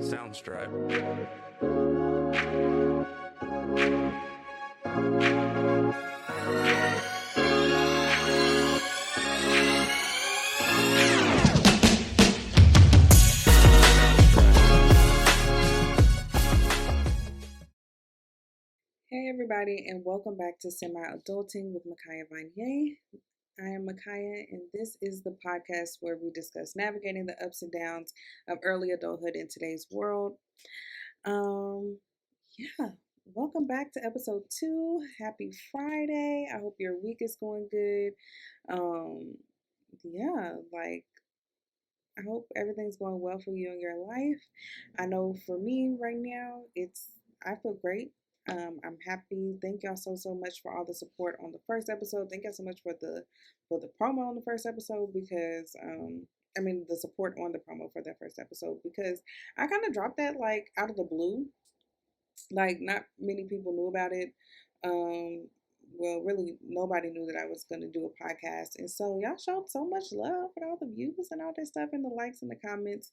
Soundstripe. Hey everybody, and welcome back to Semi-Adulting with Makiya Vonyia. I am Makiya, and this is the podcast where we discuss navigating the ups and downs of early adulthood in today's world. Yeah, welcome back to episode 2. Happy Friday. I hope your week is going good. I hope everything's going well for you in your life. I know for me right now, I feel great. I'm happy. Thank y'all so much for all the support on the first episode. Thank y'all so much for the promo on the first episode because the support on the promo for that first episode because I kind of dropped that like out of the blue. Like not many people knew about it. Well, really nobody knew that I was going to do a podcast, and so y'all showed so much love with all the views and all that stuff and the likes and the comments,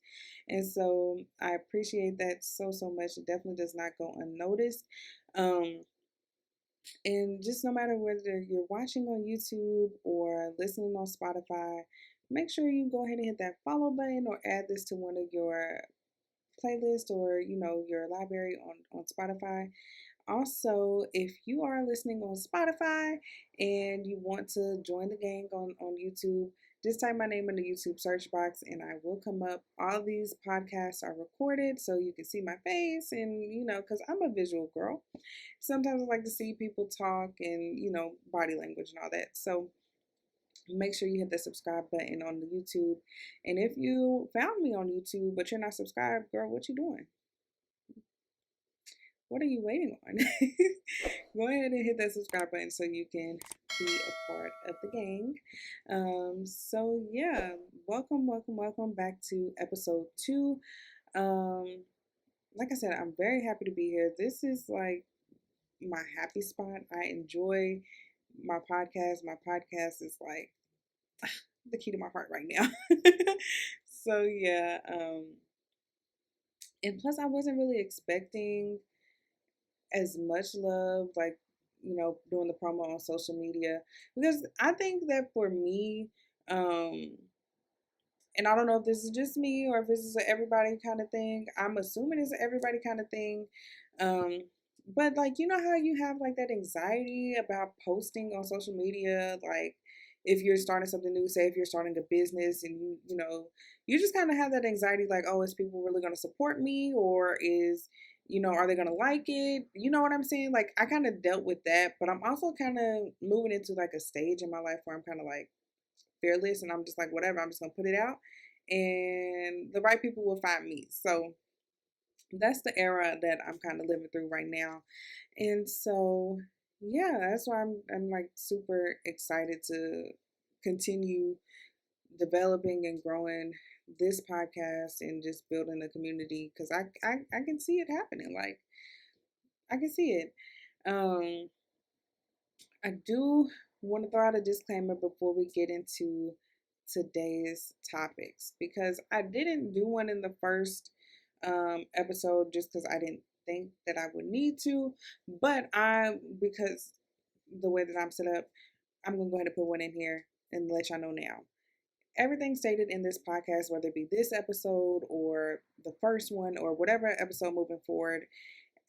and so I appreciate that so much. It definitely does not go unnoticed. And just no matter whether you're watching on YouTube or listening on Spotify, make sure you go ahead and hit that follow button or add this to one of your playlists or your library on Spotify. Also, if you are listening on Spotify and you want to join the gang on YouTube, just type my name in the YouTube search box and I will come up. All these podcasts are recorded so you can see my face and, because I'm a visual girl. Sometimes I like to see people talk and, body language and all that. So make sure you hit the subscribe button on the YouTube. And if you found me on YouTube but you're not subscribed, girl, what you doing? What are you waiting on? Go ahead and hit that subscribe button so you can be a part of the gang. Welcome back to episode 2. Like I said, I'm very happy to be here. This is like my happy spot. I enjoy my podcast. My podcast is like the key to my heart right now. And plus I wasn't really expecting as much love, like, doing the promo on social media. Because I think that for me, and I don't know if this is just me or if this is an everybody kind of thing. I'm assuming it's an everybody kind of thing. But like, you know how you have like that anxiety about posting on social media, like if you're starting something new, say if you're starting a business and you just kind of have that anxiety like, oh, is people really going to support me or are they going to like it? You know what I'm saying? Like I kind of dealt with that, but I'm also kind of moving into like a stage in my life where I'm kind of like fearless and I'm just like, whatever, I'm just going to put it out and the right people will find me. So that's the era that I'm kind of living through right now. And so, yeah, that's why I'm like super excited to continue developing and growing this podcast and just building a community because I can see it happening. Like I can see it. I do want to throw out a disclaimer before we get into today's topics because I didn't do one in the first episode just because I didn't think that I would need to, but because the way that I'm set up, I'm gonna go ahead and put one in here and let y'all know now. Everything stated in this podcast, whether it be this episode or the first one or whatever episode moving forward,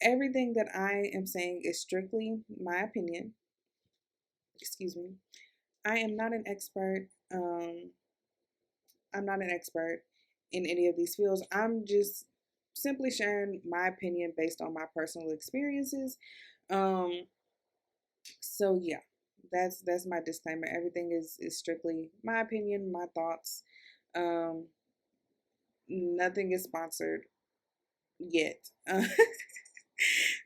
everything that I am saying is strictly my opinion. Excuse me. I am not an expert. I'm not an expert in any of these fields. I'm just simply sharing my opinion based on my personal experiences. Um, so yeah, that's my disclaimer. Everything is strictly my opinion, my thoughts. Um, Nothing is sponsored yet.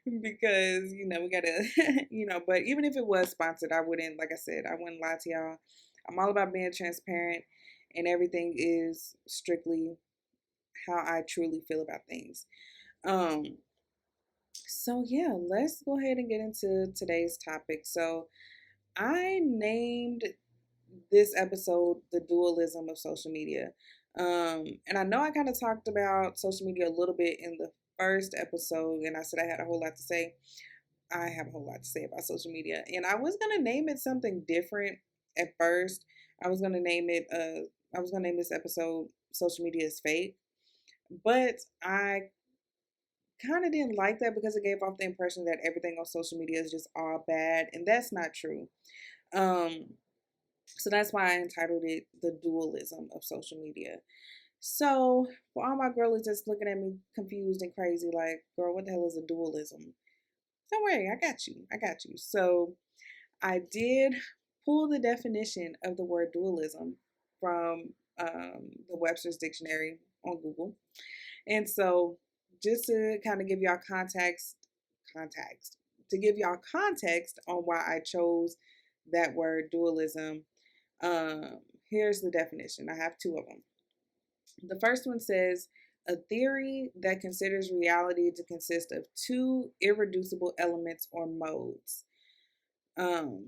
Because we gotta but even if it was sponsored, I wouldn't, like I said, I wouldn't lie to y'all. I'm all about being transparent and everything is strictly how I truly feel about things. So yeah, let's go ahead and get into today's topic. So I named this episode The Dualism of Social Media. And I know I kind of talked about social media a little bit in the first episode, and I said I had a whole lot to say. I have a whole lot to say about social media, and I was gonna name it something different at first. I was gonna name it. I was gonna name this episode "Social Media is Fake," but I kind of didn't like that because it gave off the impression that everything on social media is just all bad, and that's not true. Um, so that's why I entitled it "The Dualism of Social Media." So for all my girlies just looking at me confused and crazy, like, girl, what the hell is a dualism? Don't worry, I got you. I got you. So I did pull the definition of the word dualism from the Webster's Dictionary on Google. And so just to kind of give y'all context, to give y'all context on why I chose that word dualism, um, here's the definition. I have two of them. The first one says a theory that considers reality to consist of two irreducible elements or modes. Um,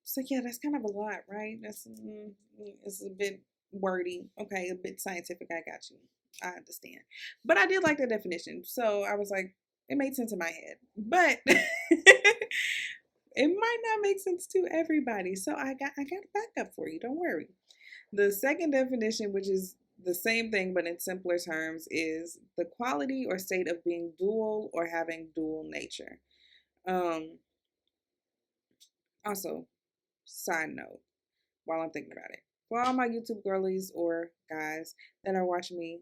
so yeah, that's kind of a lot, right? It's a bit wordy. Okay, a bit scientific. I got you. I understand. But I did like the definition. So I was like, it made sense in my head. But it might not make sense to everybody. So I got a backup for you. Don't worry. The second definition, which is the same thing but in simpler terms, is the quality or state of being dual or having dual nature. Um, Also, side note, while I'm thinking about it, for all my YouTube girlies or guys that are watching me,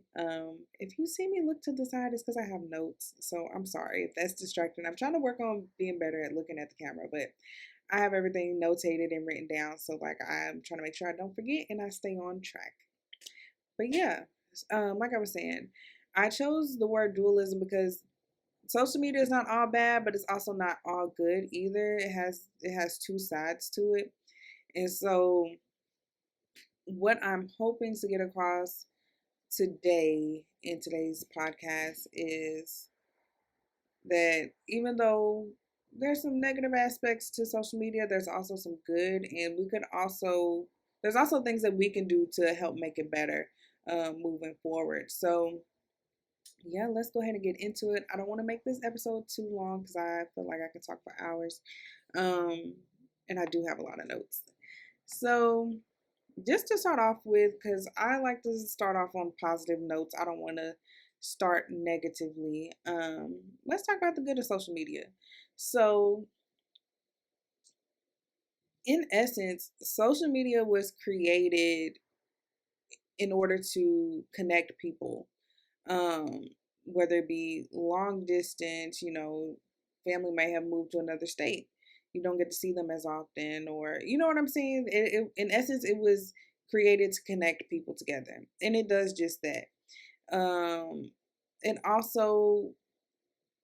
if you see me look to the side, it's because I have notes. So I'm sorry if that's distracting. I'm trying to work on being better at looking at the camera, but I have everything notated and written down. So like I'm trying to make sure I don't forget and I stay on track. But yeah, like I was saying, I chose the word dualism because social media is not all bad, but it's also not all good either. It has two sides to it. And so what I'm hoping to get across today in today's podcast is that even though there's some negative aspects to social media, there's also some good, and there's also things that we can do to help make it better moving forward. So yeah, let's go ahead and get into it. I don't want to make this episode too long because I feel like I can talk for hours. Um, and I do have a lot of notes. So just to start off with, because I like to start off on positive notes. I don't want to start negatively. Let's talk about the good of social media. So, in essence, social media was created in order to connect people, um, whether it be long distance, family may have moved to another state. You don't get to see them as often, or you know what I'm saying? In essence, it was created to connect people together, and it does just that. Um, it also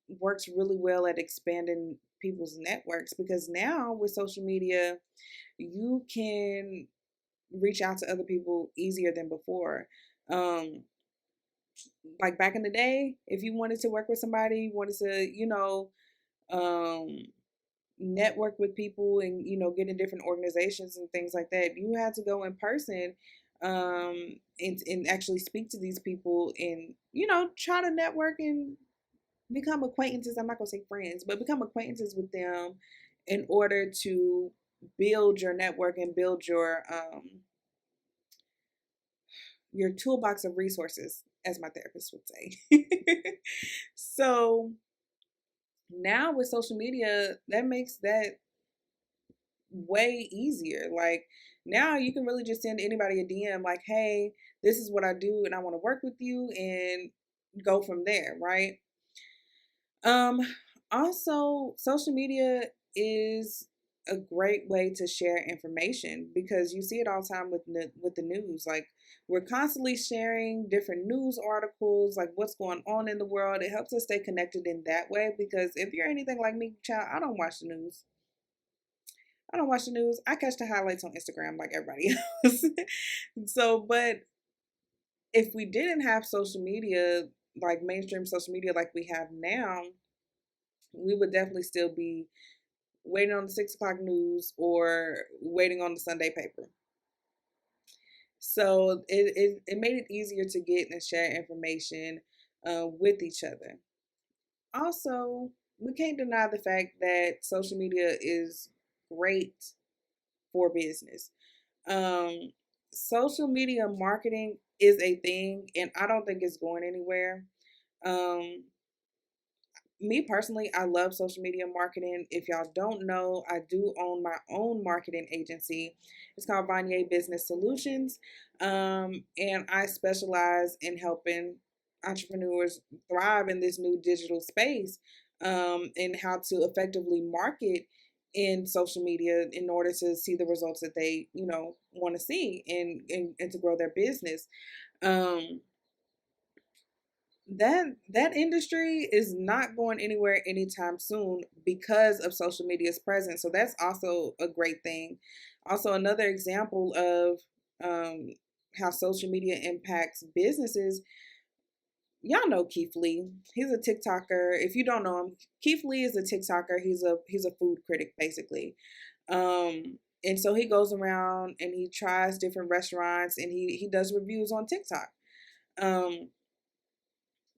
works really well at expanding people's networks because now with social media, you can reach out to other people easier than before. Um, like back in the day, if you wanted to work with somebody, you wanted to, um, network with people and, get in different organizations and things like that, you had to go in person and actually speak to these people and, try to network and become acquaintances. I'm not going to say friends, but become acquaintances with them in order to build your network and build your toolbox of resources, as my therapist would say. So now with social media, that makes that way easier. Like now you can really just send anybody a DM like, hey, this is what I do and I want to work with you and go from there, right? Um, Also, social media is a great way to share information because you see it all the time with the news. Like we're constantly sharing different news articles, like what's going on in the world. It helps us stay connected in that way because if you're anything like me, child, I don't watch the news. I don't watch the news. I catch the highlights on Instagram like everybody else. So, but if we didn't have social media, like mainstream social media like we have now, we would definitely still be waiting on the 6 o'clock news or waiting on the Sunday paper. So it made it easier to get and share information with each other. Also, we can't deny the fact that social media is great for business. Um, Social media marketing is a thing, and I don't think it's going anywhere. Um, Me personally, I love social media marketing. If y'all don't know, I do own my own marketing agency. It's called Vonyia Business Solutions. And I specialize in helping entrepreneurs thrive in this new digital space, and how to effectively market in social media in order to see the results that they, want to see, and to grow their business. Um, that industry is not going anywhere anytime soon because of social media's presence. So that's also a great thing. Also, another example of how social media impacts businesses. Y'all know Keith Lee. He's a TikToker. If you don't know him, Keith Lee is a TikToker. He's a food critic basically. And so he goes around and he tries different restaurants and he does reviews on TikTok. Um,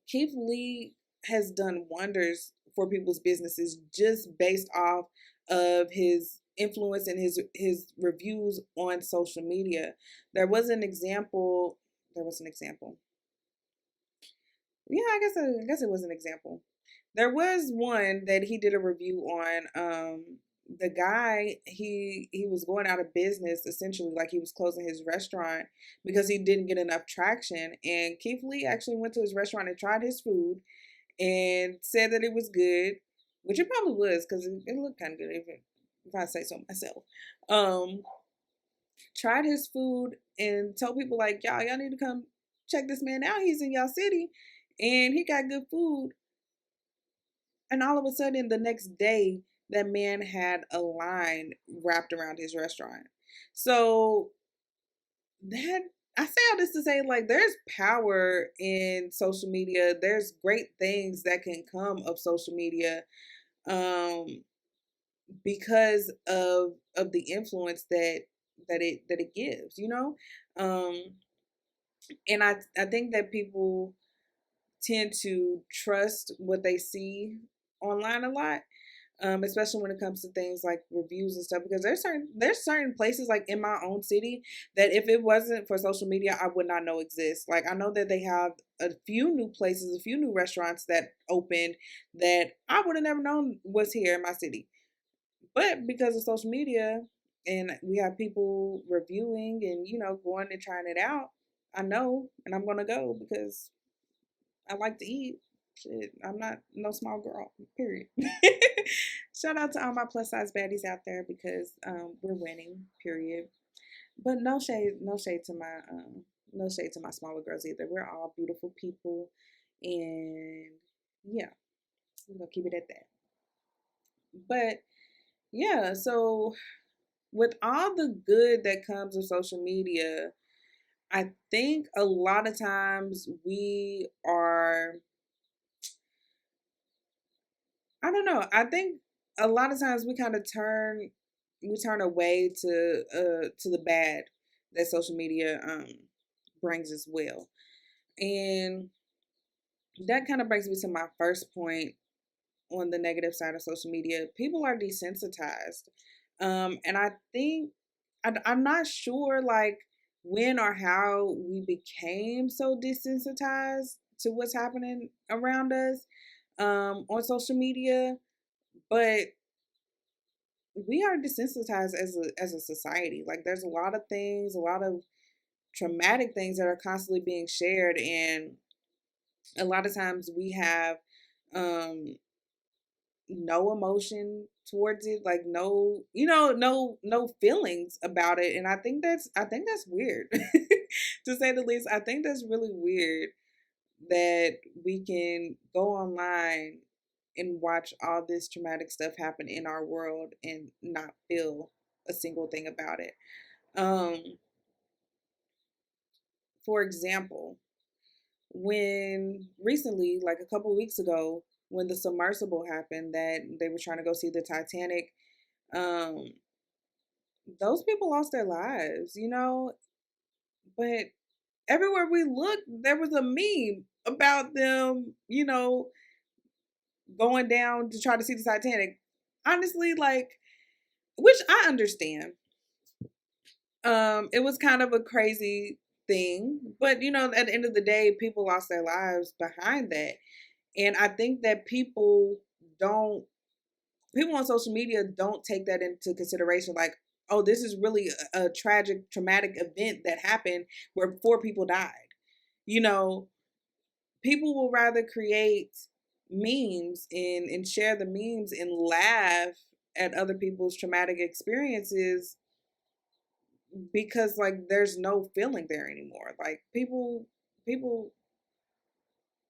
Keith Lee has done wonders for people's businesses just based off of his influence and his reviews on social media. There was an example. There was an example. Yeah, I guess it was an example. There was one that he did a review on. The guy, he was going out of business essentially, like he was closing his restaurant because he didn't get enough traction. And Keith Lee actually went to his restaurant and tried his food and said that it was good, which it probably was because it looked kind of good if I say so myself. Um, Tried his food and told people like, y'all need to come check this man out. He's in y'all city, and he got good food. And all of a sudden, the next day, that man had a line wrapped around his restaurant. So that I say all this to say, like, there's power in social media. There's great things that can come of social media, um, because of the influence that it gives. Um, and I think that people tend to trust what they see online a lot, especially when it comes to things like reviews and stuff. Because there's certain places like in my own city that if it wasn't for social media, I would not know exist. Like I know that they have a few new places, a few new restaurants that opened that I would have never known was here in my city. But because of social media, and we have people reviewing and going and trying it out, I know, and I'm gonna go because I like to eat. Shit, I'm not no small girl. Period. Shout out to all my plus size baddies out there because we're winning. Period. But no shade to my smaller girls either. We're all beautiful people, and yeah, we're gonna keep it at that. But yeah, so with all the good that comes with social media, I think a lot of times we are, I don't know. I think a lot of times we kind of turn away to the bad that social media brings as well. And that kind of brings me to my first point on the negative side of social media. People are desensitized. And I think I'm not sure like when or how we became so desensitized to what's happening around us on social media, but we are desensitized as a society. Like there's a lot of things, a lot of traumatic things that are constantly being shared, and a lot of times we have um no emotion towards it, like no, no feelings about it. And I think that's weird. To say the least, I think that's really weird that we can go online and watch all this traumatic stuff happen in our world and not feel a single thing about it. Um, for example, when recently, like a couple weeks ago, when the submersible happened, that they were trying to go see the Titanic, um, those people lost their lives. But everywhere we looked, there was a meme about them, going down to try to see the Titanic. Honestly, like, which I understand. It was kind of a crazy thing, but at the end of the day, people lost their lives behind that. And I think that don't people on social media don't take that into consideration, like, oh, this is really a tragic, traumatic event that happened where 4 people died. You know, People will rather create memes and share the memes and laugh at other people's traumatic experiences because like there's no feeling there anymore. Like people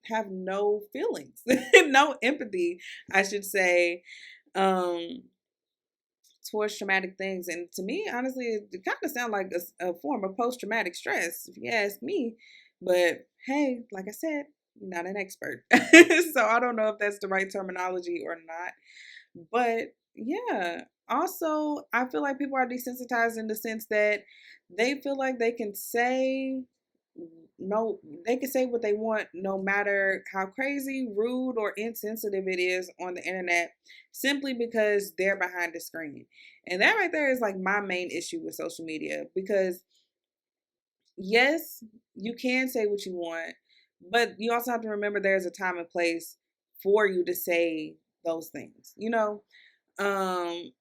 have no feelings, no empathy, I should say, um, towards traumatic things. And to me, honestly, it kind of sounds like a form of post traumatic stress, if you ask me. But hey, like I said, not an expert, so I don't know if that's the right terminology or not. But yeah, also, I feel like people are desensitized in the sense that they feel like they can say no, they can say what they want no matter how crazy, rude, or insensitive it is on the internet simply because they're behind the screen. And that right there is like my main issue with social media because yes, you can say what you want, but you also have to remember there's a time and place for you to say those things. Um,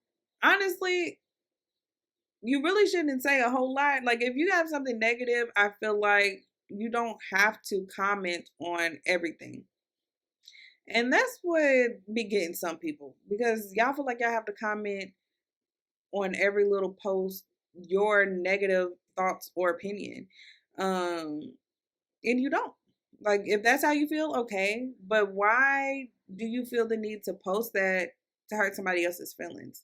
Honestly, you really shouldn't say a whole lot. Like if you have something negative, I feel like you don't have to comment on everything. And that's what be getting some people because y'all feel like y'all have to comment on every little post your negative thoughts or opinion. Um and you don't. Like if that's how you feel, okay, but why do you feel the need to post that to hurt somebody else's feelings?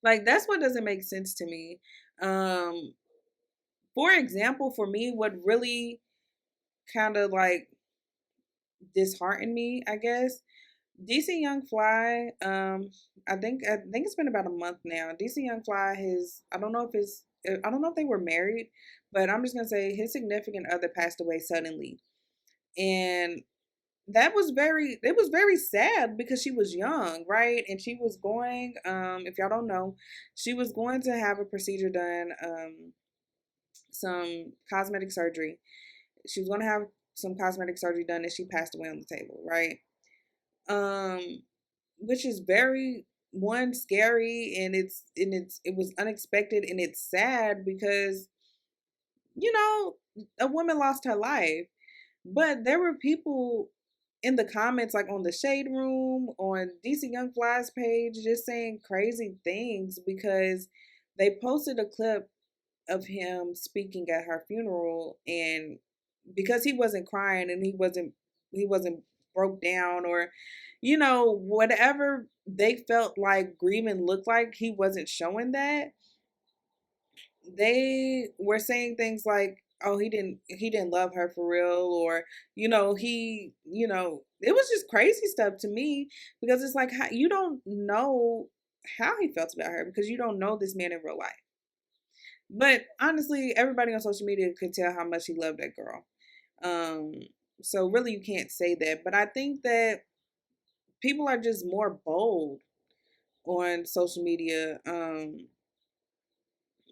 Like that's what doesn't make sense to me. Um, for example, for me, what really kind of like disheartened me, I guess, DC Young Fly. I think it's been about a month now. DC Young Fly, his I don't know if they were married, but I'm just gonna say his significant other passed away suddenly, and it was very sad because she was young, right? And she was going, if y'all don't know, she was going to have a procedure done, some cosmetic surgery. She was going to have some cosmetic surgery done and she passed away on the table, right? Um, which is very one scary and it was unexpected and it's sad because you know a woman lost her life. But there were people in the comments, like on the Shade Room, on DC Young Fly's page, just saying crazy things because they posted a clip of him speaking at her funeral, and because he wasn't crying and he wasn't broke down or whatever they felt like grieving looked like, he wasn't showing that. They were saying things like, oh, he didn't love her for real, or it was just crazy stuff to me because it's like, how, you don't know how he felt about her because you don't know this man in real life. But honestly, everybody on social media could tell how much he loved that girl. um so really you can't say that, but I think that people are just more bold on social media.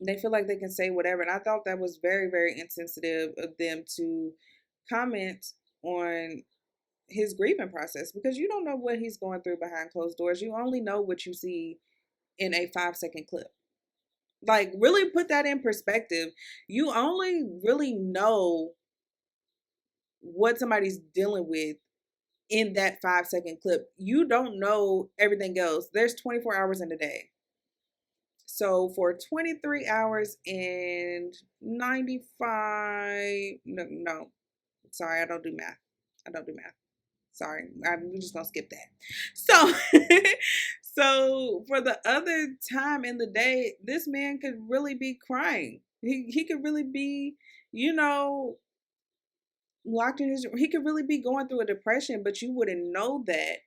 They feel like they can say whatever. And I thought that was very, very insensitive of them to comment on his grieving process because you don't know what he's going through behind closed doors. You only know what you see in a 5-second clip. Like, really put that in perspective. You only really know what somebody's dealing with in that 5-second clip. You don't know everything else. There's 24 hours in a day. So for 23 hours and 95, no, sorry, I don't do math. I don't do math. Sorry, I'm just gonna skip that. So, so for the other time in the day, this man could really be crying. He could really be, you know, locked in his. He could really be going through a depression, but you wouldn't know that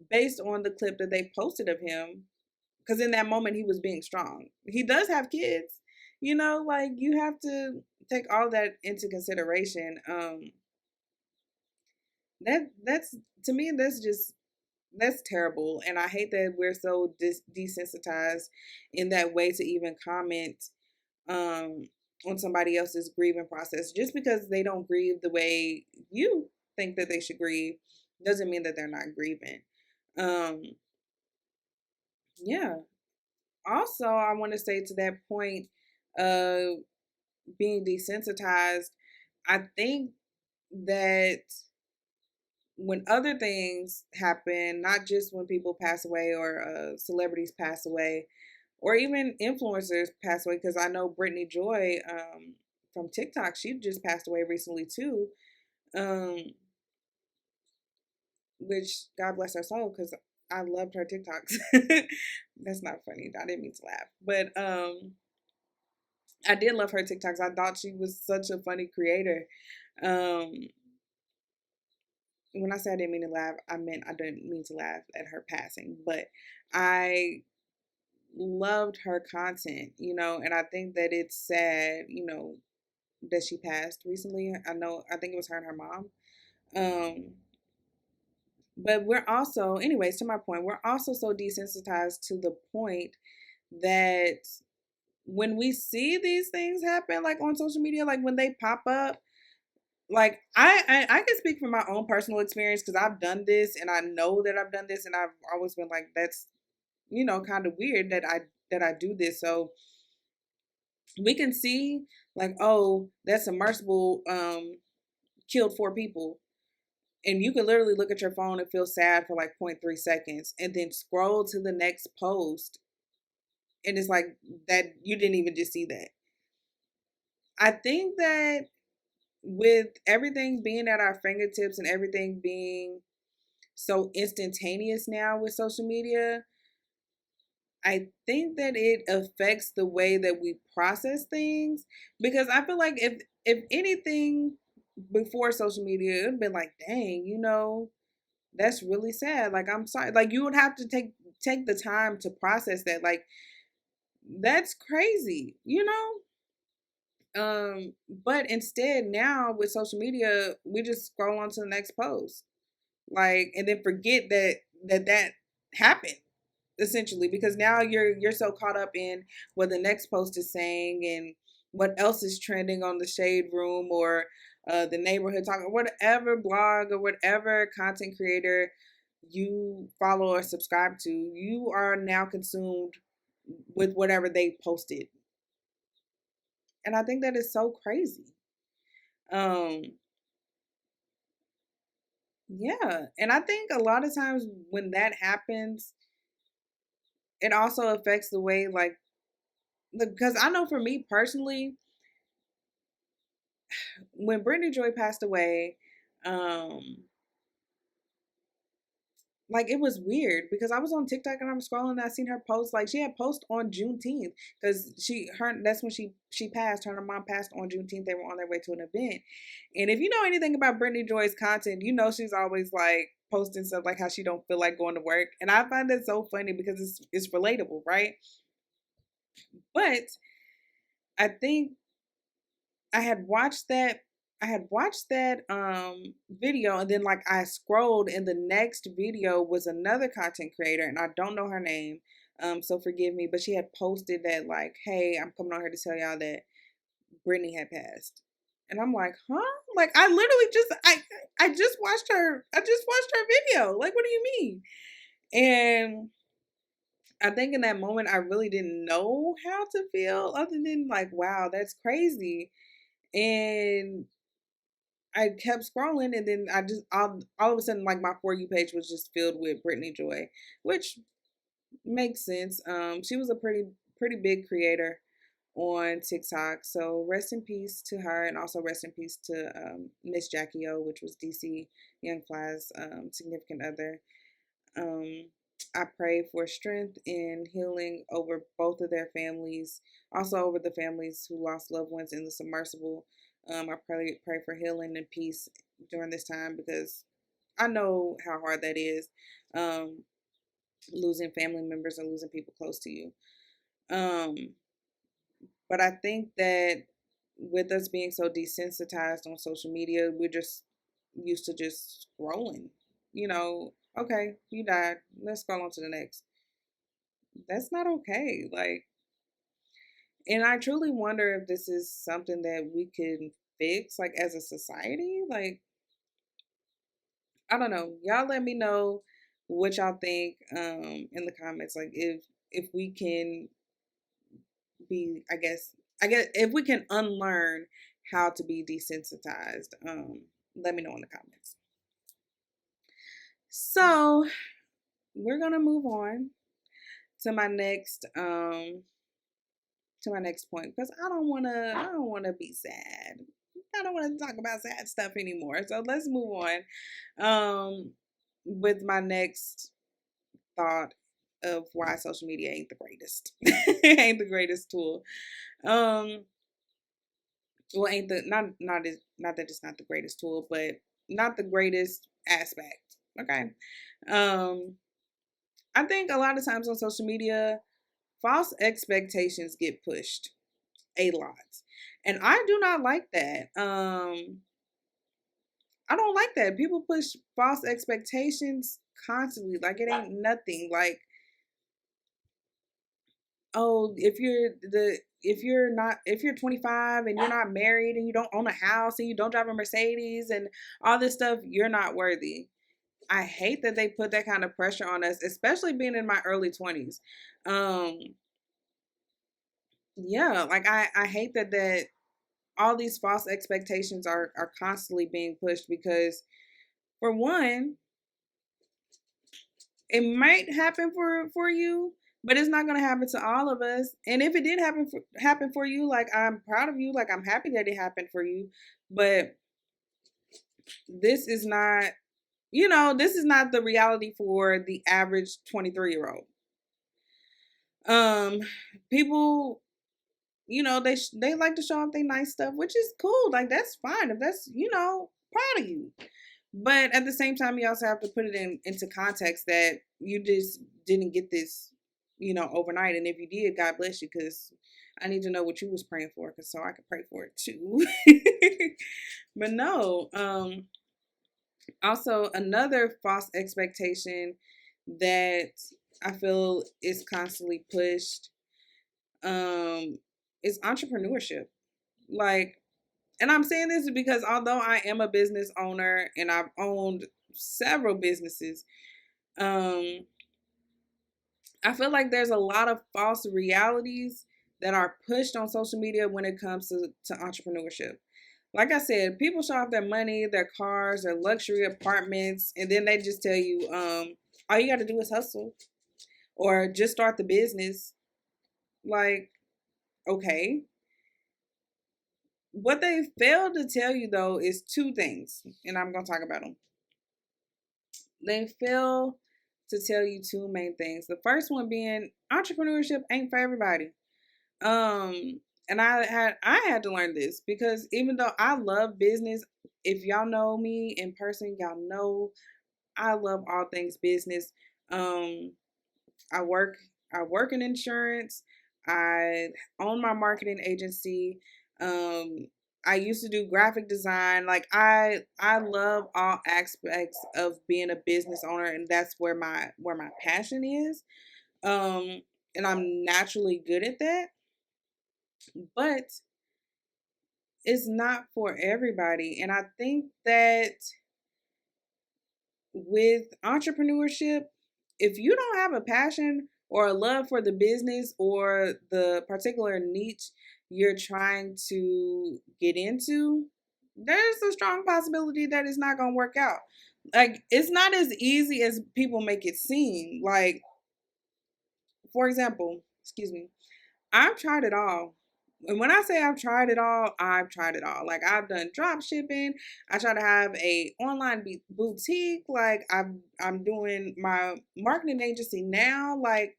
based on the clip that they posted of him because in that moment he was being strong. He does have kids. Like you have to take all that into consideration. That's to me that's terrible, and I hate that we're so desensitized in that way to even comment um on somebody else's grieving process. Just because they don't grieve the way you think that they should grieve doesn't mean that they're not grieving. um yeah. Also, I want to say to that point of being desensitized, I think that when other things happen, not just when people pass away or celebrities pass away, or even influencers pass away, because I know Brittany Joy from TikTok, she just passed away recently too. Um, which God bless her soul, because I loved her TikToks. That's not funny. I didn't mean to laugh, but I did love her TikToks. I thought she was such a funny creator. Um, when I said I didn't mean to laugh, I meant I didn't mean to laugh at her passing, but I loved her content, and I think that it's sad, that she passed recently. I think it was her and her mom. Um, but we're also, anyways, to my point, we're also so desensitized to the point that when we see these things happen, like on social media, like when they pop up, like I can speak from my own personal experience because I've done this and I know that I've done this, and I've always been like, that's kind of weird that I do this. So we can see like, oh, that submersible killed 4 people, and you can literally look at your phone and feel sad for like 0.3 seconds and then scroll to the next post, and it's like that you didn't even just see that. I think that with everything being at our fingertips and everything being so instantaneous now with social media, I think that it affects the way that we process things, because I feel like if anything before social media, it'd been like, dang, that's really sad. Like, I'm sorry. Like, you would have to take the time to process that. Like, that's crazy, but instead now with social media, we just scroll on to the next post. Like, and then forget that happened, essentially, because now you're so caught up in what the next post is saying and what else is trending on the shade room, or the neighborhood talk, or whatever blog or whatever content creator you follow or subscribe to. You are now consumed with whatever they posted, and I think that is so crazy. um yeah, and I think a lot of times when that happens, it also affects the way, like, because I know for me personally, when Brittany Joy passed away, um, like, it was weird because I was on TikTok and I'm scrolling and I seen her post. Like, she had post on Juneteenth, because that's when she passed. Her and her mom passed on Juneteenth. They were on their way to an event. And if you know anything about Brittany Joy's content, she's always like posting stuff like how she don't feel like going to work. And I find that so funny because it's relatable, right? But I think I had watched that video, and then like I scrolled and the next video was another content creator, and I don't know her name. So forgive me, but she had posted that, like, hey, I'm coming on here to tell y'all that Brittany had passed. And I'm like, huh? Like, I literally I just watched her video. Like, what do you mean? And I think in that moment I really didn't know how to feel other than like, wow, that's crazy. And I kept scrolling, and then I just all of a sudden, like, my For You page was just filled with Brittany Joy, which makes sense. She was a pretty big creator on TikTok, so rest in peace to her, and also rest in peace to Miss Jackie O, which was DC Young Fly's significant other. Um, I pray for strength and healing over both of their families, also over the families who lost loved ones in the submersible. I pray for healing and peace during this time, because I know how hard that is, um, losing family members and losing people close to you. Um, But I think that with us being so desensitized on social media, we're just used to just scrolling. You know, okay, you died. Let's scroll on to the next. That's not okay. Like, and I truly wonder if this is something that we can fix, like as a society. Like, I don't know. Y'all let me know what y'all think in the comments. Like, if we can be, I guess if we can unlearn how to be desensitized, let me know in the comments. So we're gonna move on to my next point because I don't wanna be sad. I don't want to talk about sad stuff anymore. So let's move on with my next thought of why social media ain't the greatest. Ain't the greatest tool. Um well ain't the not that it's not the greatest tool, but not the greatest aspect. Okay. Um I think a lot of times on social media, false expectations get pushed a lot. And I do not like that. I don't like that. People push false expectations constantly. Like it ain't nothing. Like, oh, if you're 25 and you're not married and you don't own a house and you don't drive a Mercedes and all this stuff, you're not worthy. I hate that they put that kind of pressure on us, especially being in my early 20s. Um yeah, like I hate that all these false expectations are constantly being pushed because for one, it might happen for you, but it's not going to happen to all of us. And if it did happen for you, like I'm proud of you, like I'm happy that it happened for you, but this is not, this is not the reality for the average 23-year-old. People, they like to show off their nice stuff, which is cool. Like that's fine if that's, proud of you. But at the same time, you also have to put it into context that you just didn't get this, overnight. And if you did, God bless you, because I need to know what you was praying for, because so I could pray for it too. But no. Also, another false expectation that I feel is constantly pushed is entrepreneurship. Like, and I'm saying this because although I am a business owner and I've owned several businesses, um, I feel like there's a lot of false realities that are pushed on social media when it comes to entrepreneurship. Like I said, people show off their money, their cars, their luxury apartments, and then they just tell you, all you got to do is hustle or just start the business. Like, okay. What they failed to tell you, though, is two things, and I'm going to talk about them. They fail to tell you two main things. The first one being entrepreneurship ain't for everybody. And I had to learn this because even though I love business, if y'all know me in person, y'all know I love all things business. Um, I work I work in insurance. I own my marketing agency. Um, I used to do graphic design. Like I love all aspects of being a business owner, and that's where my passion is. Um, and I'm naturally good at that, but it's not for everybody. And I think that with entrepreneurship, if you don't have a passion or a love for the business or the particular niche you're trying to get into, there's a strong possibility that it's not going to work out. Like, it's not as easy as people make it seem. Like, for example, excuse me, I've tried it all. And when I say I've tried it all, I've tried it all. Like I've done drop shipping. I try to have a online boutique. Like I'm doing my marketing agency now. Like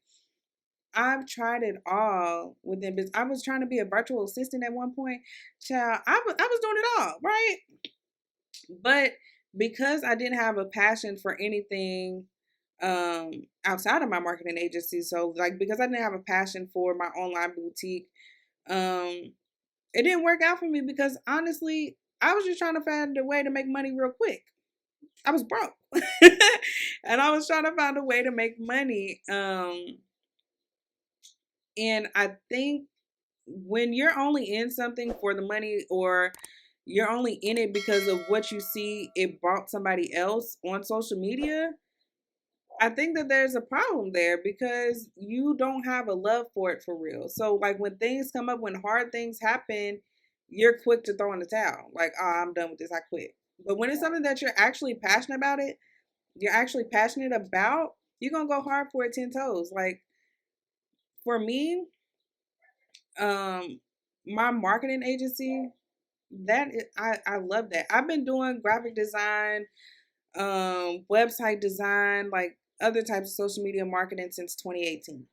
I've tried it all within business. I was trying to be a virtual assistant at one point. Child, I was doing it all, right? But because I didn't have a passion for anything outside of my marketing agency, so like because I didn't have a passion for my online boutique, Um, it didn't work out for me because honestly, I was just trying to find a way to make money real quick. I was broke. And I was trying to find a way to make money. And I think when you're only in something for the money, or you're only in it because of what you see it brought somebody else on social media, I think that there's a problem there because you don't have a love for it for real. So like when things come up, when hard things happen, you're quick to throw in the towel. Like, oh, I'm done with this. I quit. But when it's something that you're actually passionate about you're actually passionate about, you're gonna go hard for it 10 toes. Like for me, um, my marketing agency, I love that. I've been doing graphic design, website design, like other types of social media marketing since 2018.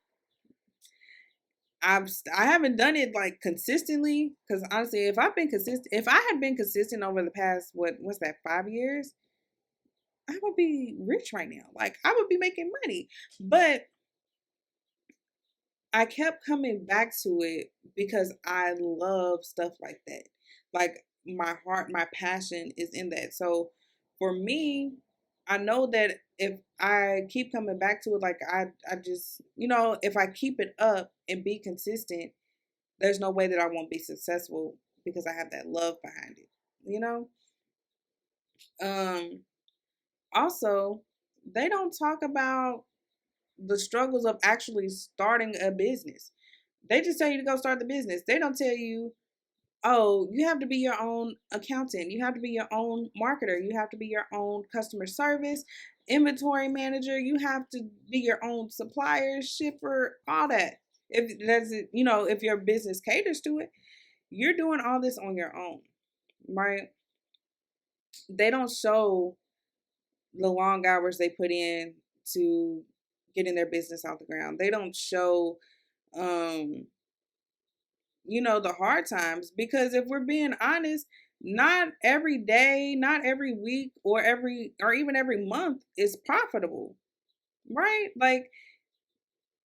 I haven't done it like consistently because honestly, if I had been consistent over the past what's that 5 years, I would be rich right now. Like I would be making money, but I kept coming back to it because I love stuff like that. Like my heart, my passion is in that. So for me, I know that if I keep coming back to it, like I just, if I keep it up and be consistent, there's no way that I won't be successful because I have that love behind it, you know? Um, Also, they don't talk about the struggles of actually starting a business. They just tell you to go start the business. They don't tell you, oh, you have to be your own accountant. You have to be your own marketer. You have to be your own customer service, inventory manager. You have to be your own supplier, shipper, all that. If that's it, if your business caters to it, you're doing all this on your own, right? They don't show the long hours they put in to getting their business off the ground. They don't show um the hard times, because if we're being honest, not every day, not every week, or even every month is profitable, right? Like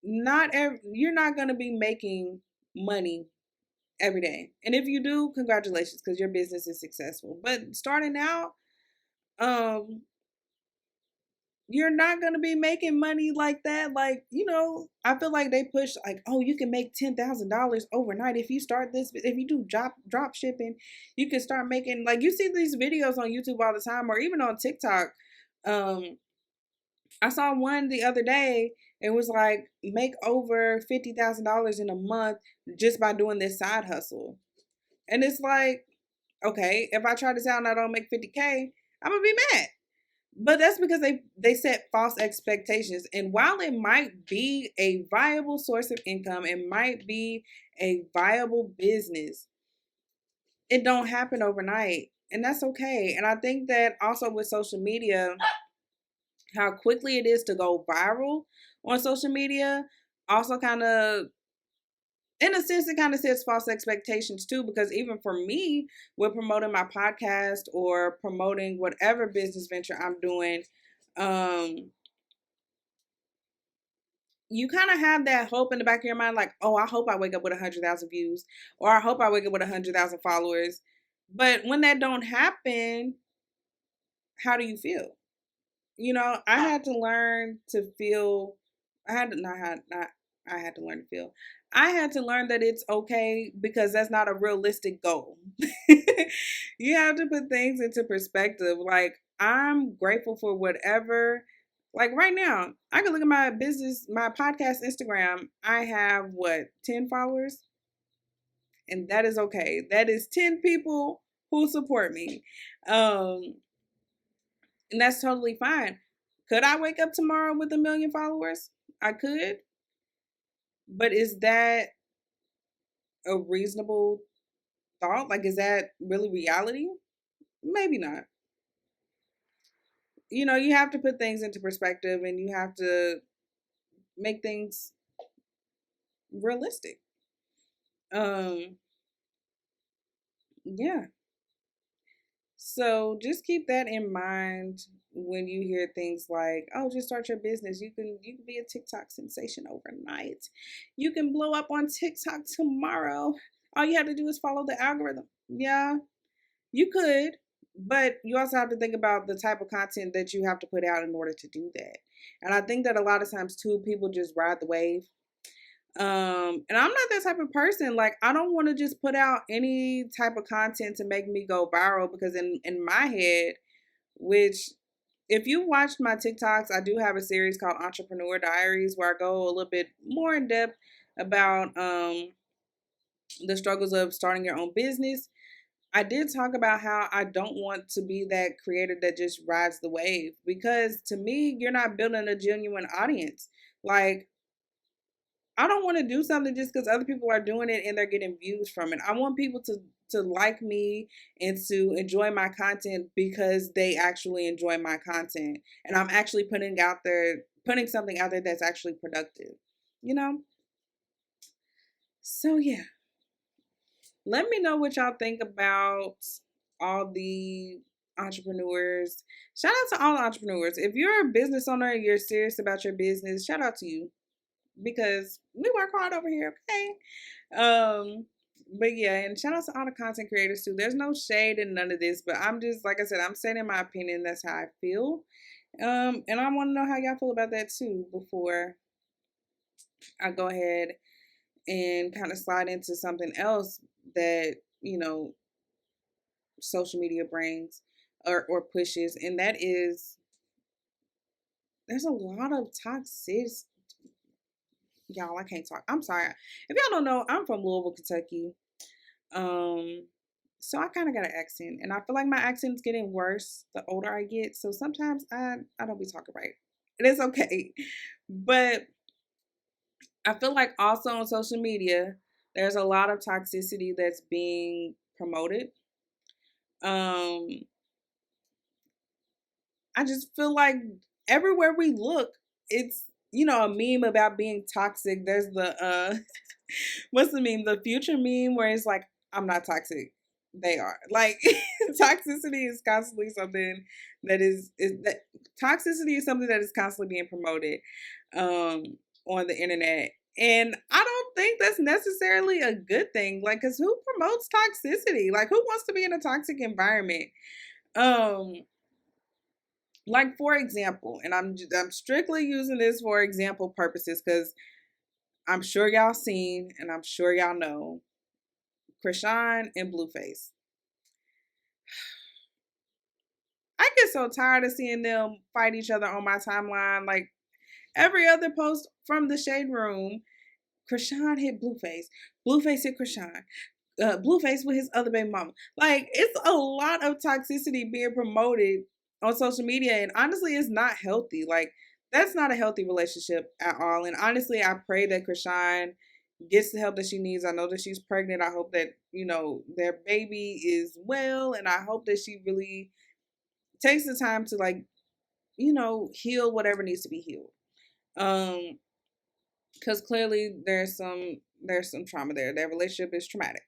you're not going to be making money every day. And if you do, congratulations, because your business is successful. But starting out, um you're not going to be making money like that. Like, I feel like they push like, oh, you can make $10,000 overnight if you start this. If you do drop shipping, you can start making, like, you see these videos on YouTube all the time, or even on TikTok. Um, I saw one the other day. It was like make over $50,000 in a month just by doing this side hustle. And it's like, okay, if I try this out and I don't make 50K, I'm gonna be mad. But that's because they set false expectations. And while it might be a viable source of income, it might be a viable business, it don't happen overnight. And that's okay. And I think that also with social media, how quickly it is to go viral on social media also kind of, in a sense, it kind of sets false expectations too, because even for me, with promoting my podcast or promoting whatever business venture I'm doing, um, you kind of have that hope in the back of your mind, like, oh, I hope I wake up with 100,000 views, or I hope I wake up with 100,000 followers. But when that don't happen, how do you feel? I had to learn to feel. I had to not. I had to learn to feel. I had to learn that it's okay, because that's not a realistic goal. You have to put things into perspective. Like, I'm grateful for whatever. Like right now, I can look at my business, my podcast Instagram. I have 10 followers, and that is okay. That is 10 people who support me. Um, and that's totally fine. Could I wake up tomorrow with 1 million followers? I could. But is that a reasonable thought? Like, is that really reality? Maybe not. You have to put things into perspective, and you have to make things realistic. Um, yeah. So just keep that in mind when you hear things like, "Oh, just start your business. You can be a TikTok sensation overnight. You can blow up on TikTok tomorrow." All you have to do is follow the algorithm. Yeah, you could, but you also have to think about the type of content that you have to put out in order to do that. And I think that a lot of times too, people just ride the wave. And I'm not that type of person. Like, I don't want to just put out any type of content to make me go viral, because in my head, which, if you watched my TikToks, I do have a series called Entrepreneur Diaries where I go a little bit more in depth about the struggles of starting your own business. I did talk about how I don't want to be that creator that just rides the wave, because to me, you're not building a genuine audience. Like, I don't want to do something just because other people are doing it and they're getting views from it. I want people to like me and to enjoy my content because they actually enjoy my content, and I'm actually putting something out there that's actually productive. You know? So yeah. Let me know what y'all think about all the entrepreneurs. Shout out to all the entrepreneurs. If you're a business owner and you're serious about your business, shout out to you, because we work hard over here, okay? But yeah, and shout out to all the content creators too. There's no shade in none of this, but I'm just, like I said, I'm saying my opinion. That's how I feel. And I want to know how y'all feel about that too before I go ahead and kind of slide into something else that, social media brings or pushes, and that is, there's a lot of toxicity. Y'all, I can't talk. I'm sorry. If y'all don't know, I'm from Louisville, Kentucky. Um, so I kind of got an accent, and I feel like my accent's getting worse the older I get. So sometimes I don't be talking right. It is okay, but I feel like also on social media, there's a lot of toxicity that's being promoted. Um, I just feel like everywhere we look, it's, a meme about being toxic. There's the what's the meme? The future meme where it's like, I'm not toxic. They are. Like, toxicity is constantly something that toxicity is something that is constantly being promoted um on the internet. And I don't think that's necessarily a good thing. Like, cause who promotes toxicity? Like, who wants to be in a toxic environment? Um, like, for example, and I'm strictly using this for example purposes, because I'm sure y'all seen and I'm sure y'all know Krishan and Blueface. I get so tired of seeing them fight each other on my timeline. Like, every other post from the Shade Room, Krishan hit Blueface, Blueface hit Krishan, Blueface with his other baby mama. Like, it's a lot of toxicity being promoted on social media, and honestly, it's not healthy. Like, that's not a healthy relationship at all. And honestly, I pray that Krishan gets the help that she needs. I know that she's pregnant. I hope that, their baby is well, and I hope that she really takes the time to, like, heal whatever needs to be healed. Because clearly there's some trauma there. Their relationship is traumatic.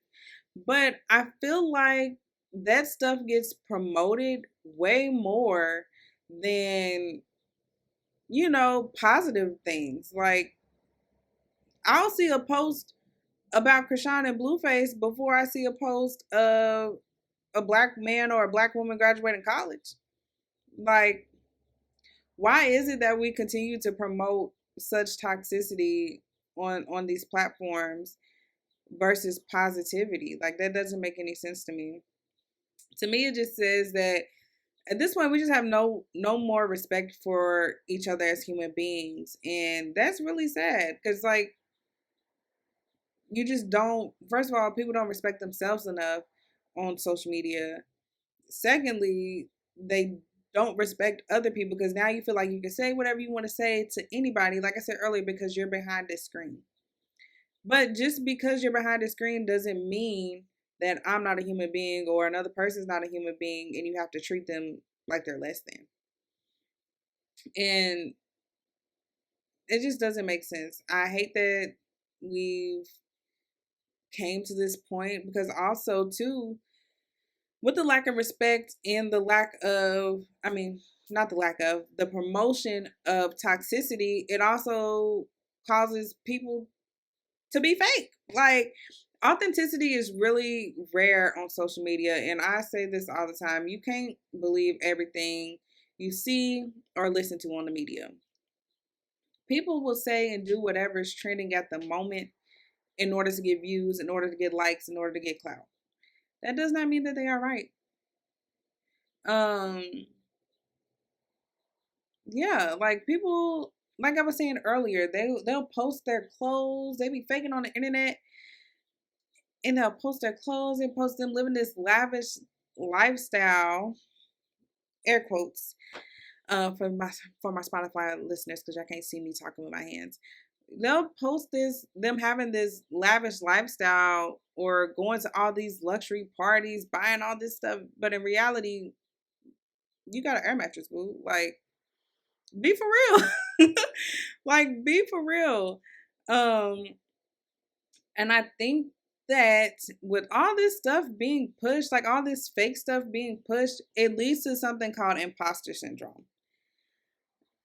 But I feel like that stuff gets promoted way more than, positive things. Like, I'll see a post about Krishan and Blueface before I see a post of a black man or a black woman graduating college. Like, why is it that we continue to promote such toxicity on these platforms versus positivity? Like, that doesn't make any sense to me. To me, it just says that at this point we just have no more respect for each other as human beings, and that's really sad, because, like, you just don't, first of all, people don't respect themselves enough on social media. Secondly, they don't respect other people, because now you feel like you can say whatever you want to say to anybody, like I said earlier, because you're behind this screen. But just because you're behind the screen doesn't mean that I'm not a human being or another person's not a human being, and you have to treat them like they're less than. And it just doesn't make sense. I hate that we've came to this point, because also too, with the lack of respect and the lack of, I mean, not the lack of, the promotion of toxicity, it also causes people to be fake. Like, Authenticity is really rare on social media, and I say this all the time. You can't believe everything you see or listen to on the media. People will say and do whatever is trending at the moment in order to get views, in order to get likes, in order to get clout. That does not mean that they are right. Um, yeah, like people, like I was saying earlier, they'll post their clothes. They be faking on the internet, and they'll post their clothes and post them living this lavish lifestyle, air quotes, for my Spotify listeners, because y'all can't see me talking with my hands. They'll post them having this lavish lifestyle or going to all these luxury parties, buying all this stuff, but in reality, you got an air mattress, boo. Like, be for real. Like, be for real. Um, and I think that with all this stuff being pushed, like all this fake stuff being pushed, it leads to something called imposter syndrome.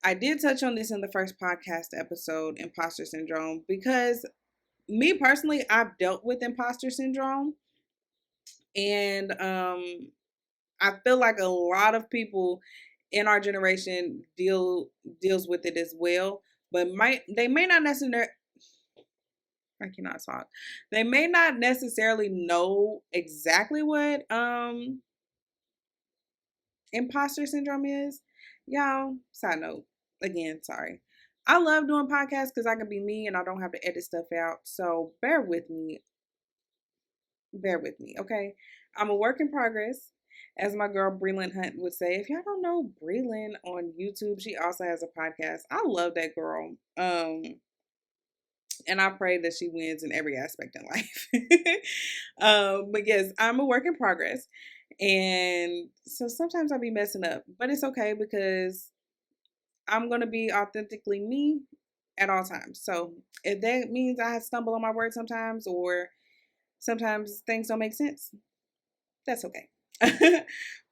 I did touch on this in the first podcast episode, imposter syndrome, because me personally, I've dealt with imposter syndrome, and I feel like a lot of people in our generation deals with it as well, but they may not necessarily. I cannot talk. They may not necessarily know exactly what imposter syndrome is. Y'all, side note, again, sorry. I love doing podcasts because I can be me and I don't have to edit stuff out. So bear with me. Bear with me, okay? I'm a work in progress. As my girl Breland Hunt would say, if y'all don't know Breland on YouTube, she also has a podcast. I love that girl. And I pray that she wins in every aspect in life. But yes, I'm a work in progress. And so sometimes I'll be messing up, but it's okay because I'm going to be authentically me at all times. So if that means I stumble on my words sometimes, or sometimes things don't make sense, that's okay.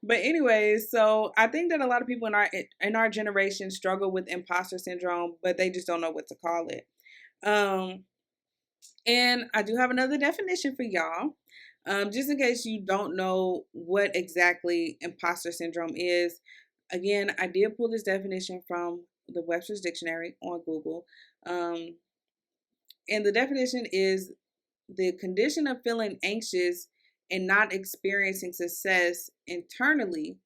But anyways, so I think that a lot of people in our generation struggle with imposter syndrome, but they just don't know what to call it. Um, And I do have another definition for y'all. Just in case you don't know what exactly imposter syndrome is. Again, I did pull this definition from the Webster's Dictionary on Google. Um, and the definition is the condition of feeling anxious and not experiencing success internally,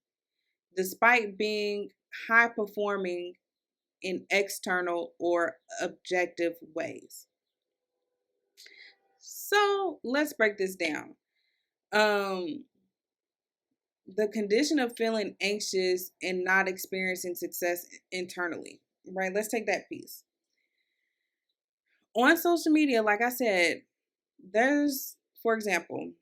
despite being high performing in external or objective ways. So let's break this down. Um, the condition of feeling anxious and not experiencing success internally, right? Let's take that piece. On social media, like I said, there's, for example,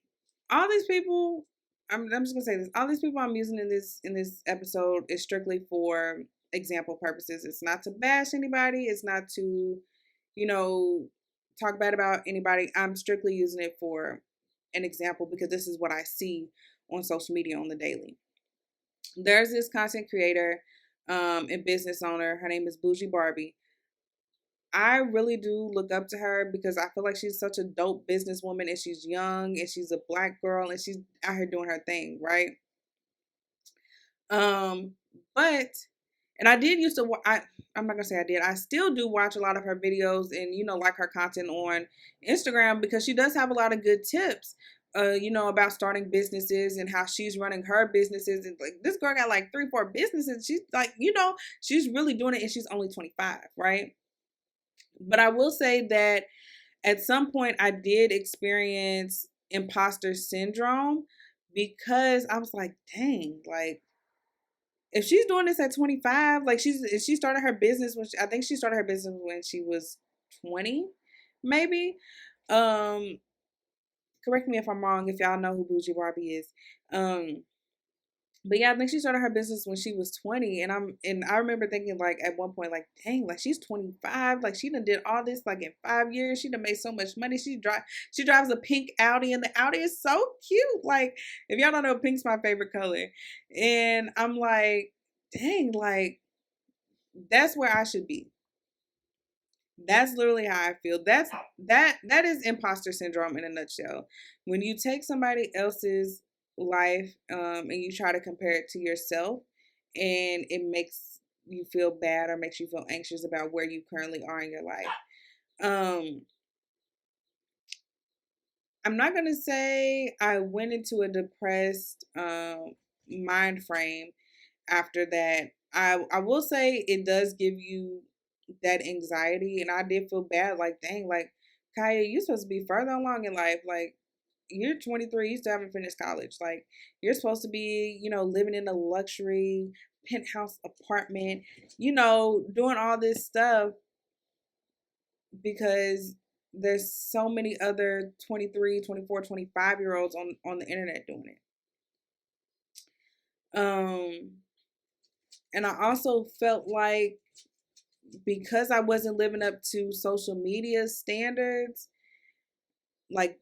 all these people. I'm just gonna say this. All these people I'm using in this episode is strictly for example purposes. It's not to bash anybody. It's not to, you know, talk bad about anybody. I'm strictly using it for an example because this is what I see on social media on the daily. There's this content creator and business owner. Her name is Bougie Barbie. I really do look up to her because I feel like she's such a dope businesswoman, and she's young and she's a black girl and she's out here doing her thing, right? Um, but and I did used to I'm not gonna say I did. I still do watch a lot of her videos and like her content on Instagram because she does have a lot of good tips. About starting businesses and how she's running her businesses. And like this girl got like 3, 4 businesses. She's like, she's really doing it and she's only 25, right? But I will say that at some point I did experience imposter syndrome because I was like, dang, like if she's doing this at 25, like she started her business I think she started her business when she was 20, maybe. Um, Correct me if I'm wrong if y'all know who Bougie Barbie is. Um, but yeah, I think she started her business when she was 20, and I remember thinking like at one point like, dang, like she's 25, like she done did all this like in 5 years. She done made so much money. She drives a pink Audi, and the Audi is so cute. Like if y'all don't know, pink's my favorite color, and I'm like, dang, like that's where I should be. That's literally how I feel. That is imposter syndrome in a nutshell. When you take somebody else's life, and you try to compare it to yourself, and it makes you feel bad or makes you feel anxious about where you currently are in your life. Um, I'm not gonna say I went into a depressed mind frame after that. I will say it does give you that anxiety, and I did feel bad. Like, dang, like Kaya, you're supposed to be further along in life. Like, you're 23, you still haven't finished college. Like, you're supposed to be, living in a luxury penthouse apartment, doing all this stuff because there's so many other 23, 24, 25 year olds on the internet doing it. And I also felt like because I wasn't living up to social media standards, like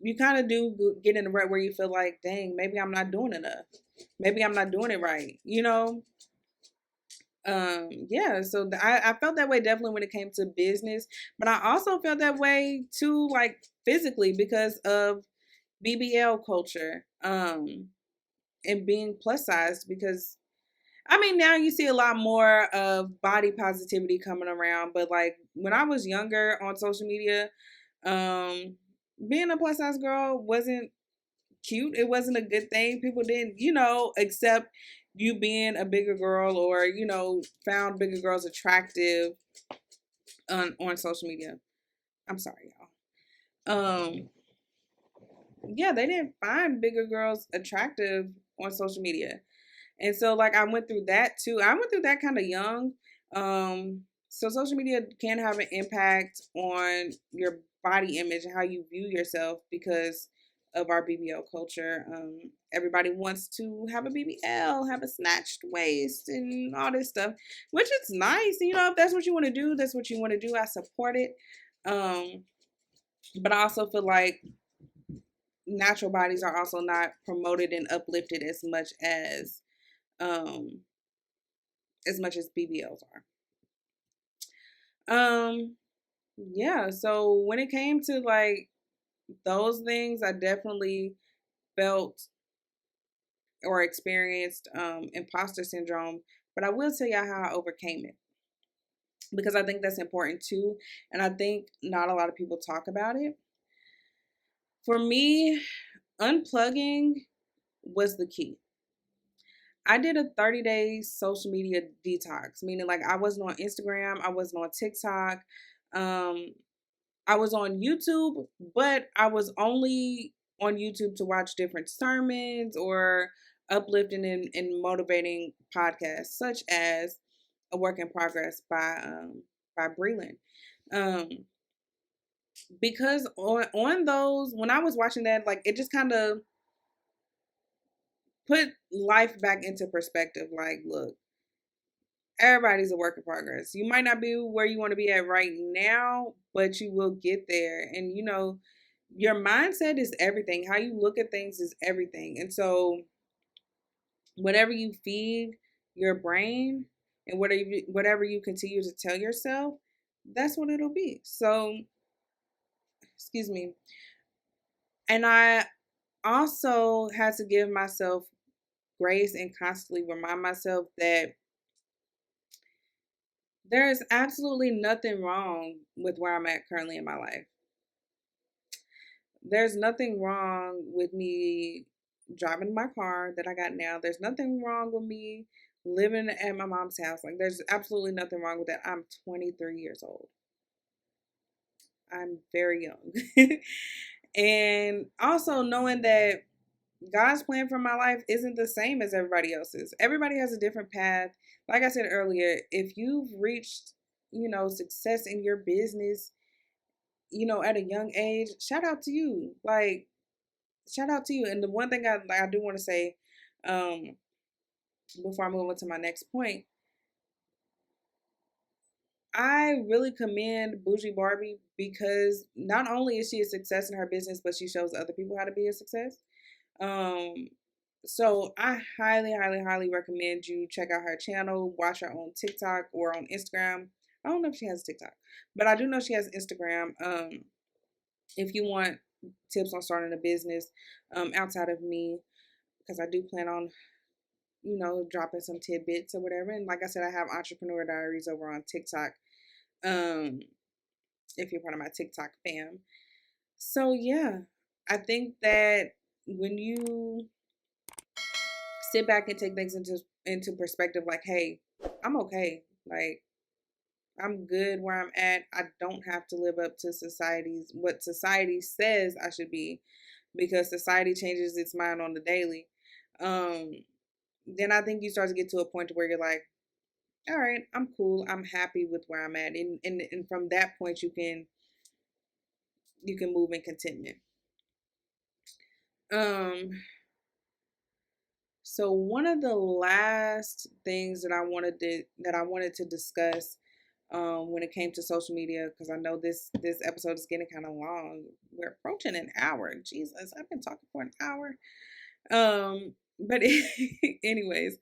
you kind of do get in the rut where you feel like, dang, maybe I'm not doing enough. Maybe I'm not doing it right, Yeah, so I felt that way definitely when it came to business, but I also felt that way too, like physically because of BBL culture, and being plus sized because I mean, now you see a lot more of body positivity coming around, but like when I was younger on social media, um, being a plus size girl wasn't cute. It wasn't a good thing. People didn't, accept you being a bigger girl or, found bigger girls attractive on social media. I'm sorry, y'all. Yeah, they didn't find bigger girls attractive on social media. And so like I went through that too. I went through that kind of young. So social media can have an impact on your body image and how you view yourself because of our BBL culture. Everybody wants to have a BBL, have a snatched waist and all this stuff, which is nice. If that's what you want to do, that's what you want to do. I support it. Um, but I also feel like natural bodies are also not promoted and uplifted um as much as BBLs are. Yeah, so when it came to like those things, I definitely felt or experienced imposter syndrome, but I will tell you how I overcame it because I think that's important too, and I think not a lot of people talk about it. For me, unplugging was the key. I did a 30-day social media detox, meaning like I wasn't on Instagram, I wasn't on TikTok. Um, I was on YouTube, but I was only on YouTube to watch different sermons or uplifting and motivating podcasts, such as A Work in Progress by Breland. Um, because on those, when I was watching that, like it just kind of put life back into perspective. Like, look, everybody's a work in progress. You might not be where you want to be at right now, but you will get there. And your mindset is everything. How you look at things is everything. And so whatever you feed your brain and whatever you continue to tell yourself, that's what it'll be. So, excuse me. And I also had to give myself grace and constantly remind myself that there is absolutely nothing wrong with where I'm at currently in my life. There's nothing wrong with me driving my car that I got now. There's nothing wrong with me living at my mom's house. Like, there's absolutely nothing wrong with that. I'm 23 years old. I'm very young. And also knowing that God's plan for my life isn't the same as everybody else's. Everybody has a different path. Like I said earlier, if you've reached, success in your business, at a young age, shout out to you. Like, shout out to you. And the one thing I do want to say, um, before I move on to my next point, I really commend Bougie Barbie because not only is she a success in her business, but she shows other people how to be a success. Um, so I highly, highly, highly recommend you check out her channel, watch her on TikTok or on Instagram. I don't know if she has TikTok, but I do know she has Instagram. If you want tips on starting a business, outside of me, because I do plan on, dropping some tidbits or whatever. And like I said, I have Entrepreneur Diaries over on TikTok. Um, if you're part of my TikTok fam. So yeah, I think that when you sit back and take things into perspective, like, hey, I'm okay. Like, I'm good where I'm at. I don't have to live up to what society says I should be, because society changes its mind on the daily. Um, then I think you start to get to a point where you're like, all right, I'm cool. I'm happy with where I'm at. And from that point you can move in contentment. Um, so one of the last things that I wanted to discuss, when it came to social media, because I know this episode is getting kind of long. We're approaching an hour. Jesus, I've been talking for an hour. But anyways,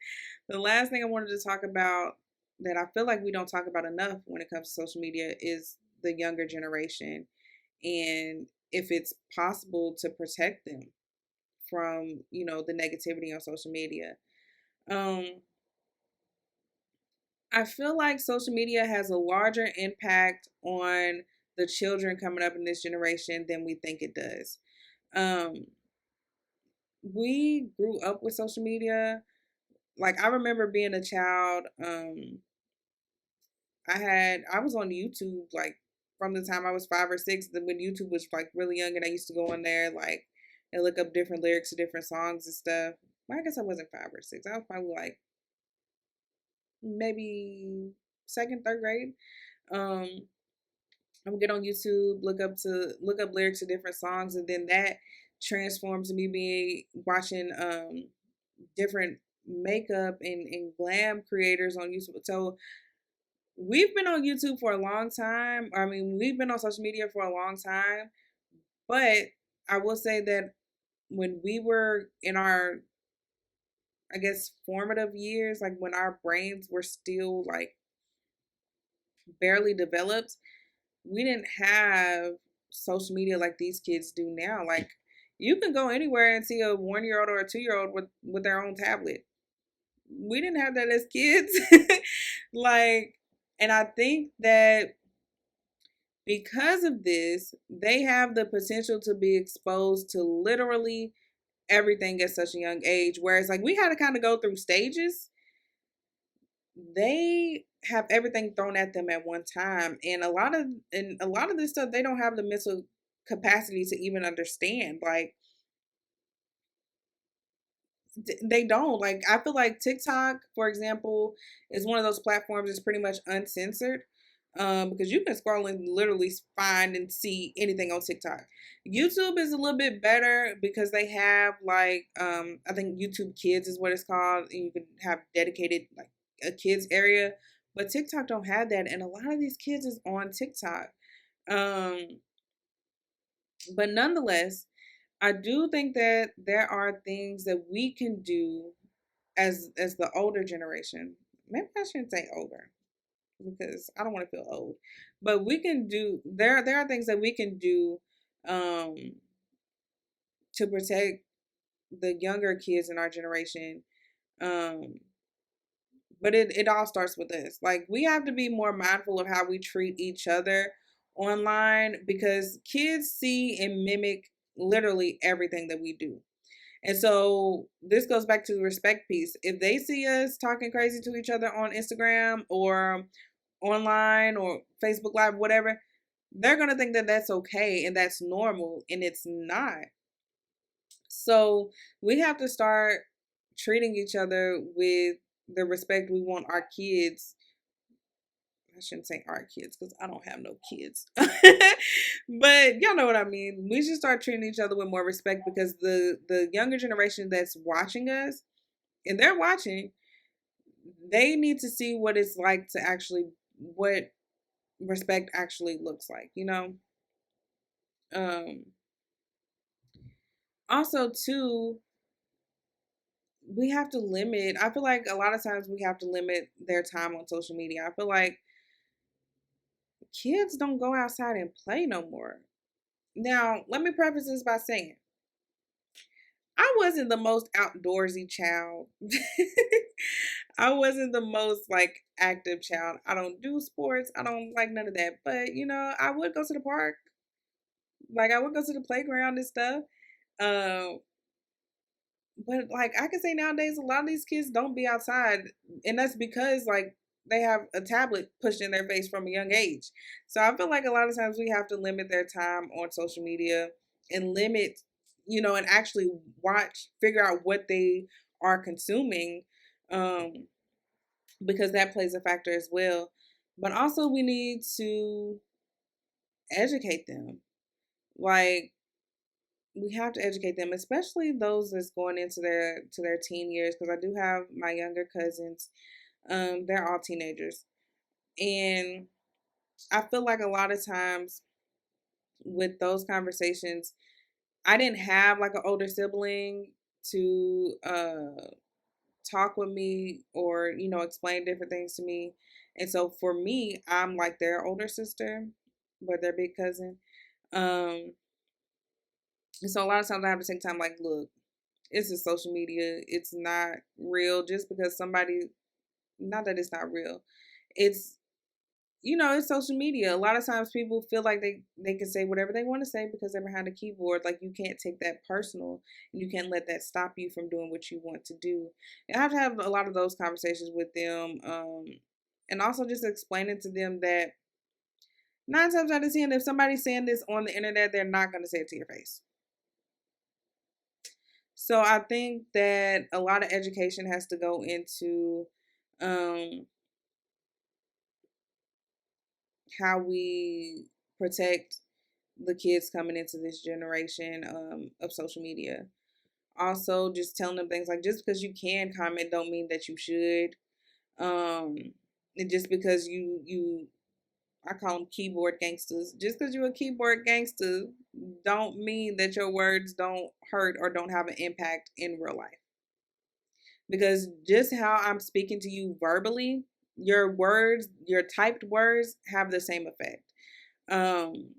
the last thing I wanted to talk about that I feel like we don't talk about enough when it comes to social media is the younger generation, and if it's possible to protect them from, the negativity on social media. Um, I feel like social media has a larger impact on the children coming up in this generation than we think it does. Um, we grew up with social media. Like, I remember being a child. I was on YouTube like from the time I was 5 or 6. When YouTube was like really young, and I used to go on there like and look up different lyrics to different songs and stuff. Well, I guess I wasn't 5 or 6. I was probably like maybe second, third grade. Um, I would get on YouTube, look up lyrics to different songs, and then that transforms to me being watching different makeup and glam creators on YouTube. So we've been on YouTube for a long time. I mean, we've been on social media for a long time, but I will say that when we were in our, I guess, formative years, like when our brains were still like barely developed, we didn't have social media like these kids do now. Like, you can go anywhere and see a 1 year old or a 2 year old with their own tablet. We didn't have that as kids. Like, and I think that because of this, they have the potential to be exposed to literally everything at such a young age. Whereas, like, we had to kind of go through stages. They have everything thrown at them at one time, and a lot of this stuff they don't have the mental capacity to even understand. Like, they don't. Like, I feel like TikTok, for example, is one of those platforms that's pretty much uncensored, because you can scroll and literally find and see anything on TikTok. YouTube is a little bit better because they have like, I think YouTube Kids is what it's called, and you can have dedicated like a kids area. But TikTok don't have that, and a lot of these kids is on TikTok. Um, but nonetheless, I do think that there are things that we can do as the older generation. Maybe I shouldn't say older because I don't want to feel old. But we can do there are things that we can do, um to protect the younger kids in our generation. Um but it all starts with us. Like, we have to be more mindful of how we treat each other online, because kids see and mimic literally everything that we do. And so this goes back to the respect piece. If they see us talking crazy to each other on Instagram or online or Facebook Live, whatever, they're going to think that that's okay and that's normal, and it's not. So we have to start treating each other with the respect we want our kids. I shouldn't say our kids because I don't have no kids. But y'all know what I mean. We should start treating each other with more respect, because the younger generation that's watching us, and they're watching, they need to see what it's like to actually, what respect actually looks like, Um Also too, we have to limit, I feel like a lot of times we have to limit their time on social media. I feel like kids don't go outside and play no more. Now, let me preface this by saying I wasn't the most outdoorsy child. I wasn't the most like active child. I don't do sports. I don't like none of that. But I would go to the park. Like I would go to the playground and stuff. Um, but like I can say nowadays, a lot of these kids don't be outside, and that's because like they have a tablet pushed in their face from a young age. So I feel like a lot of times we have to limit their time on social media and limit, and actually figure out what they are consuming, um, because that plays a factor as well. But also we need to educate them. Like we have to educate them, especially those that's going into their teen years. Because I do have my younger cousins. They're all teenagers, and I feel like a lot of times with those conversations, I didn't have like an older sibling to talk with me or explain different things to me, and so for me, I'm like their older sister, but their big cousin. Um, and so a lot of times I have to take time, like, look, it's just social media. It's not real just because somebody, not that it's not real. It's, it's social media. A lot of times people feel like they can say whatever they want to say because they're behind a keyboard. Like you can't take that personal and you can't let that stop you from doing what you want to do. And I have to have a lot of those conversations with them. And also just explaining to them that 9 times out of 10, if somebody's saying this on the internet, they're not going to say it to your face. So I think that a lot of education has to go into um, how we protect the kids coming into this generation of social media. Also, just telling them things like just because you can comment don't mean that you should. Um, and just because you I call them keyboard gangsters. Just because you're a keyboard gangster don't mean that your words don't hurt or don't have an impact in real life. Because just how I'm speaking to you verbally, your words, your typed words have the same effect. Um,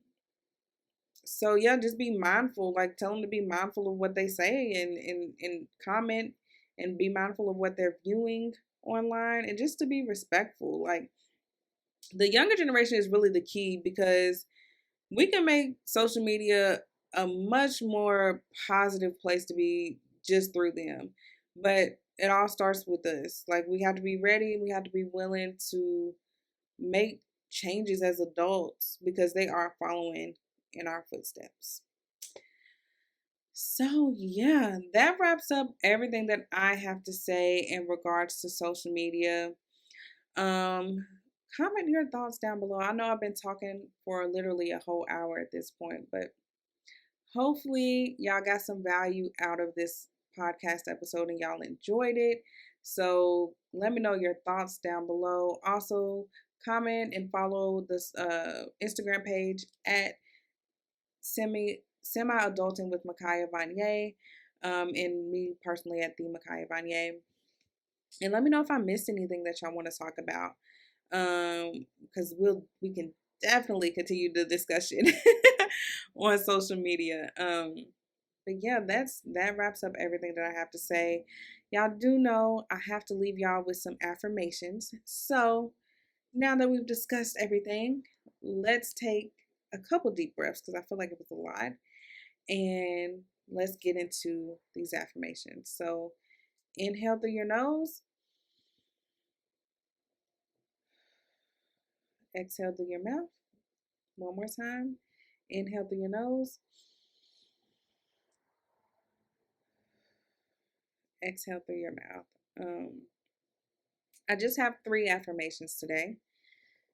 so yeah, just be mindful. Like tell them to be mindful of what they say and comment and be mindful of what they're viewing online and just to be respectful. Like the younger generation is really the key because we can make social media a much more positive place to be just through them. But it all starts with us. Like we have to be ready, we have to be willing to make changes as adults because they are following in our footsteps. So, yeah, that wraps up everything that I have to say in regards to social media. Um, Comment your thoughts down below. I know I've been talking for literally a whole hour at this point, but hopefully y'all got some value out of this podcast episode and y'all enjoyed it. So let me know your thoughts down below. Also, comment and follow this Instagram page at semi adulting with Makiya Vonyia, and me personally at the Makiya Vonyia. And let me know if I missed anything that y'all want to talk about. Because we can definitely continue the discussion on social media. But yeah, that wraps up everything that I have to say. Y'all do know I have to leave y'all with some affirmations. So now that we've discussed everything, let's take a couple deep breaths because I feel like it was a lot. And let's get into these affirmations. So inhale through your nose, exhale through your mouth. One more time. Inhale through your nose, exhale through your mouth. I just have 3 affirmations today.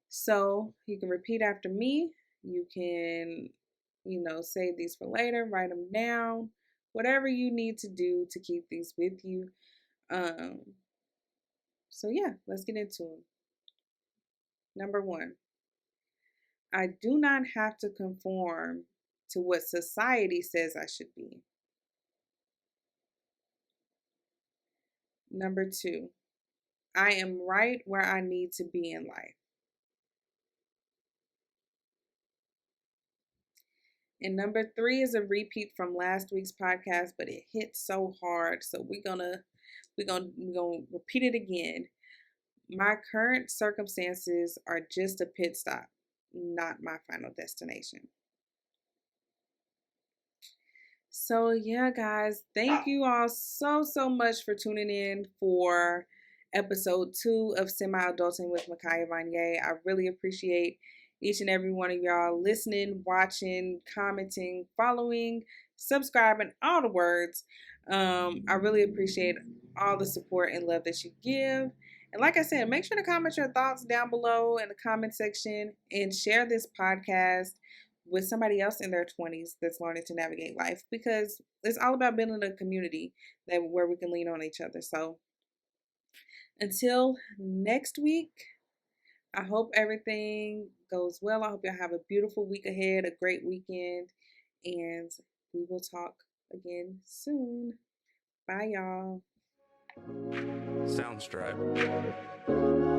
So you can repeat after me. You can, save these for later, write them down, whatever you need to do to keep these with you. Um, so yeah, let's get into them. Number 1, I do not have to conform to what society says I should be. Number 2, I am right where I need to be in life. And number three is a repeat from last week's podcast, but it hit so hard. So we're gonna repeat it again. My current circumstances are just a pit stop, not my final destination. So yeah, guys, thank you all so much for tuning in for episode 2 of Semi Adulting with Makiya Vonyia. I really appreciate each and every one of y'all listening, watching, commenting, following, subscribing, all the words. I really appreciate all the support and love that you give. And like I said, make sure to comment your thoughts down below in the comment section and share this podcast with somebody else in their 20s that's learning to navigate life, because it's all about building a community that where we can lean on each other. So until next week, I hope everything goes well. I hope y'all have a beautiful week ahead, a great weekend, and we will talk again soon. Bye, y'all. Soundstripe.